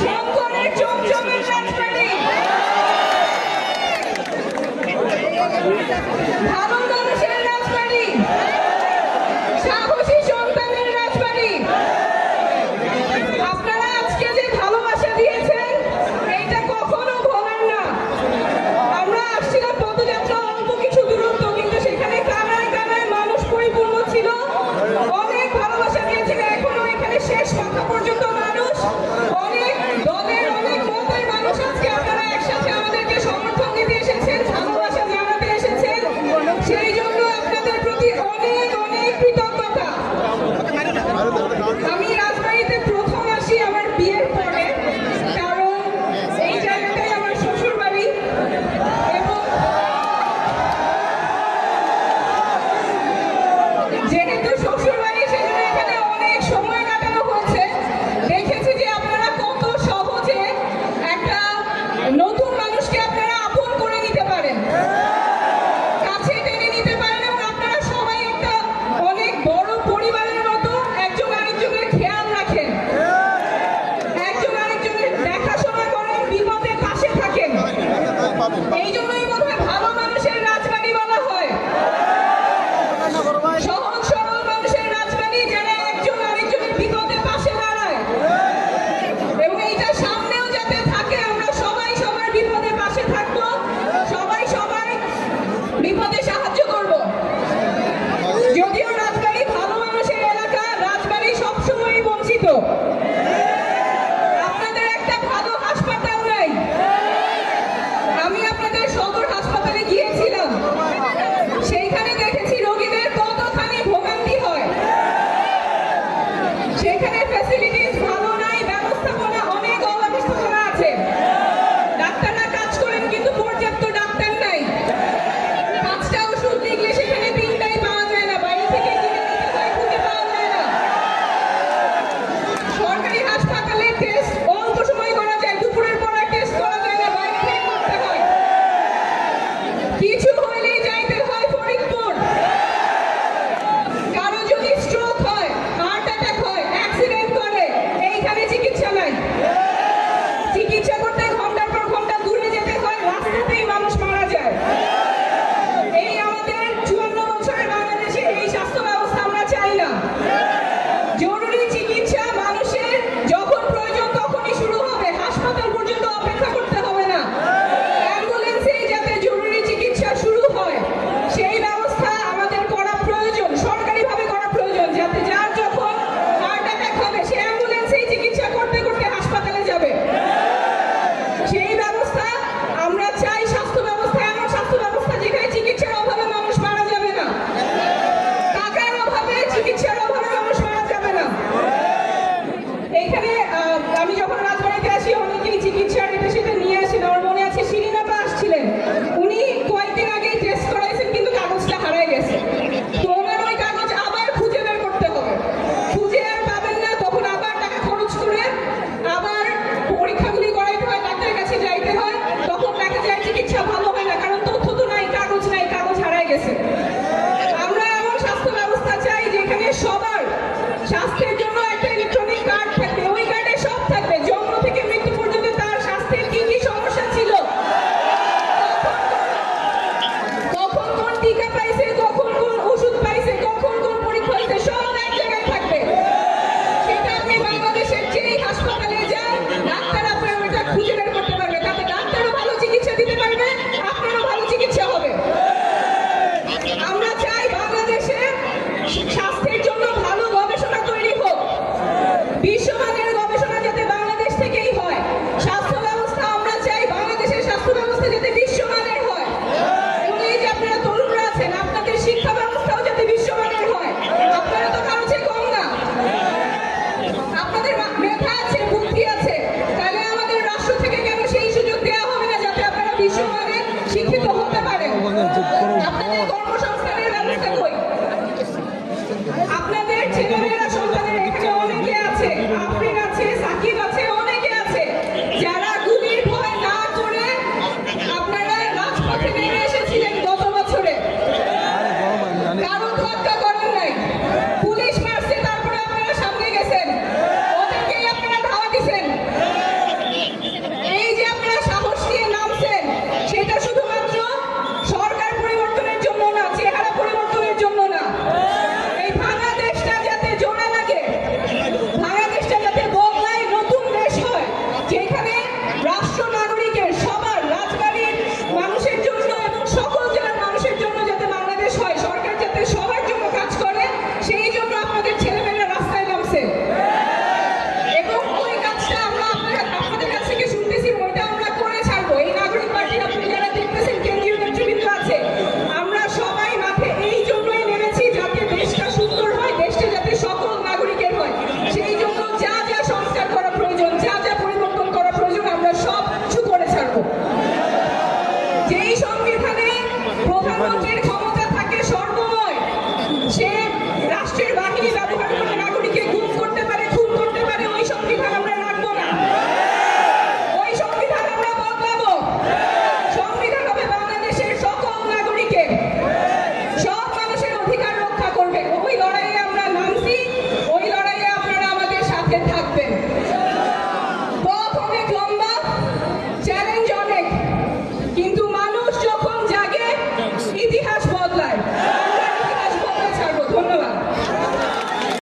শঙ্করের চমচমের রাজবাড়ি, ভালো মানুষের রাজবাড়ি, সাহসী সন্তানের রাজবাড়ি। আপনারা আজকে যে ভালোবাসা দিয়েছেন এইটা কখনো ভোলার না। আমরা আসছিলাম পদযাত্রা অল্প কিছু দূরত্ব, কিন্তু সেখানে কানায় কানায় মানুষ পরিপূর্ণ ছিল, অনেক ভালোবাসা দিয়েছিল। এখনো এখানে শেষ মাথা পর্যন্ত মানুষ, অনেক দলের অনেক মতের মানুষ আজকে আপনারা একসাথে আমাদেরকে সমর্থন দিতে এসেছেন, ভালোবাসা জানাতে এসেছেন। সেই জন্য আপনাদের প্রতি অনেক অনেক কৃতজ্ঞতা। আমি রাজবাড়িতে প্রথম আসি আমার বিয়ের পরে, কারণ এই জায়গাটাই আমার শ্বশুর বাড়ি এবং যেহেতু শ্বশুর বাড়ি সেজন্য এখানে অনেক সময় কাটানো হয়েছে। দেখেছি যে আপনারা কত সহজে একটা নতুন মানুষকে আপনারা আপন করে নিতে পারেন, কাছে টেনে নিতে পারেন, এবং আপনারা সবাই একটা অনেক বড় পরিবারের মতো একজন আরেকজনের খেয়াল রাখেন, একজন আরেকজনের দেখাশোনা করেন, বিপদে পাশে থাকেন। এই জন্যই বোধহয় ভালো মানুষের রাজবাড়ি বলা হয়, সহজ সরল মানুষের রাজবাড়ি, যারা একজন আরেকজনের বিপদে পাশে দাঁড়ায়। এবং এইটা সামনেও যাতে থাকে, আমরা সবাই সবার বিপদে পাশে থাকবো, সবাই সবাই বিপদে সাহায্য করব। যদিও রাজবাড়ি ভালো মানুষের এলাকা, রাজবাড়ি সবসময় বঞ্চিত। আপনাদের একটা ভালো হাসপাতাল নাই। আমি আপনাদের সদর হাসপাতালে গিয়েছিলাম, সেইখানে দেখেছি রোগীদের কতখানি ভোগান্তি হয়। সেখানে ফ্যাসিলিটিস ভালো নাই, ব্যবস্থাপনা অনেক অব্যবস্থাপনা আছে। ডাক্তাররা কাজ করেন কিন্তু পর্যাপ্ত ডাক্তার নাই। 5টা ওষুধ লিখলে সেখানে 3টাই পাওয়া যায় না, বাইরে থেকে কিনে নিতে হয়, খুঁজে পাওয়া যায় না। সরকারি হাসপাতালে টেস্ট অল্প সময় করা যায়, দুপুরের পর আর টেস্ট করা যায় না, বাইরে থেকে করতে হয়। কিছু হইলেই যাইতে হয় ফরিদপুর। কারো যদি স্ট্রোক হয়, হার্ট অ্যাটাক হয়, অ্যাক্সিডেন্ট করে, এইখানে চিকিৎসা নাই। চিকিৎসা করতে ঘন্টার পর ঘন্টা দূরে যেতে হয়, রাস্তাতেই মানুষ মারা যায়। এই আমাদের 54 বছরের বাংলাদেশে এই স্বাস্থ্য ব্যবস্থা আমরা চাই না। জরুরি চিকিৎসা মানুষের যখন প্রয়োজন তখনই শুরু হবে, হাসপাতাল পর্যন্ত অপেক্ষা করতে হবে না। অ্যাম্বুলেন্সেই যাতে জরুরি চিকিৎসা শুরু হয়, সেই ব্যবস্থা আমাদের করা প্রয়োজন, সরকারিভাবে করা প্রয়োজন, যাতে যার যখন হার্ট অ্যাটাক হবে সে অ্যাম্বুলেন্সেই চিকিৎসা করতে করতে হাসপাতালে যাবে। সেই ব্যবস্থা আমরা চাই। স্বাস্থ্য ব্যবস্থা এমন স্বাস্থ্য ব্যবস্থা যেখানে চিকিৎসার অভাবে মানুষ মারা যাবে না, টাকার অভাবে চিকিৎসার অভাবে মানুষ মারা যাবে না। এইখানে আমি যখন